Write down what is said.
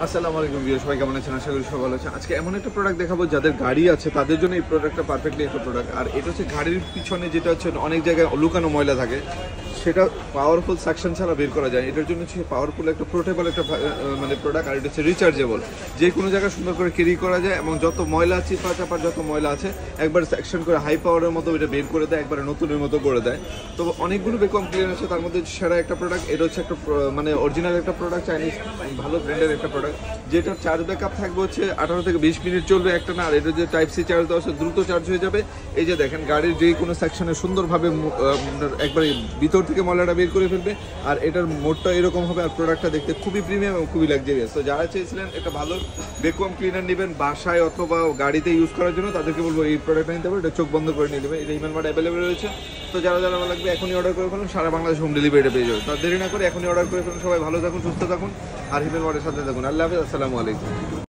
আসসালামু আলাইকুম ভিউয়ার্স, সবাই কেমন আছেন? আশা করি সবাই ভালো আছেন। আজকে এমন একটা প্রোডাক্ট দেখাবো যাদের গাড়ি আছে তাদের জন্য এই প্রোডাক্টটা পারফেক্টলি একটা প্রোডাক্ট। আর এটা হচ্ছে গাড়ির পিছনে যেটা হচ্ছে অনেক জায়গায় লুকানো ময়লা থাকে, সেটা পাওয়ারফুল সাকশন ছাড়া বের করা যায়। এটার জন্য হচ্ছে পাওয়ারফুল একটা পোর্টেবল একটা মানে প্রোডাক্ট। আর এটা হচ্ছে রিচার্জেবল, যে কোনো জায়গায় সুন্দর করে ক্যারি করা যায় এবং যত ময়লা চিপা চাপার যত ময়লা আছে একবার সেকশন করে হাই পাওয়ারের মতো এটা বের করে দেয়, একবারে নতুনের মতো করে দেয়। তো অনেকগুলো বেকম ক্লিয়ার আছে, তার মধ্যে সেরা একটা প্রোডাক্ট। এটা হচ্ছে একটা মানে অরিজিনাল একটা প্রোডাক্ট, চাইনিজ ভালো ব্র্যান্ডের একটা প্রোডাক্ট, যেটার চার্জ ব্যাকআপ থাকবে হচ্ছে 18 থেকে 20 মিনিট চলবে একটা না। আর এটা যে টাইপ সি চার্জ দেওয়া আছে দ্রুত চার্জ হয়ে যাবে। এই যে দেখেন গাড়ির যে কোনো সেকশনে সুন্দরভাবে একবারে ভিতর থেকে ময়লাটা বের করে ফেলবে। আর এটার মোডটা এরকম হবে, আর প্রোডাক্টটা দেখতে খুবই প্রিমিয়াম এবং খুবই লাক্সারিয়াস। তো যারা চেয়েছিলেন একটা ভালো ভ্যাকুয়াম ক্লিনার নেবেন বাসায় অথবা গাড়িতে ইউজ করার জন্য, তাদেরকে বলবো এই প্রোডাক্টটা নিতে হবে। এটা চোখ বন্ধ করে নিয়ে দেবে। এটা ইমেল মার্ট অ্যাভেলেবেল রয়েছে। তো যারা যারা লাগবে এখনই অর্ডার করে ফেলুন, সারা বাংলাদেশ হোম ডেলিভারিটা পেয়ে যাবে। তো দেরি না করে এখনই অর্ডার করে ফেলুন। সবাই ভালো থাকুন, সুস্থ থাকুন, আর হিমেল মার্টের সাথে থাকুন। আল্লাহ হাফেজ, আসসালামু আলাইকুম।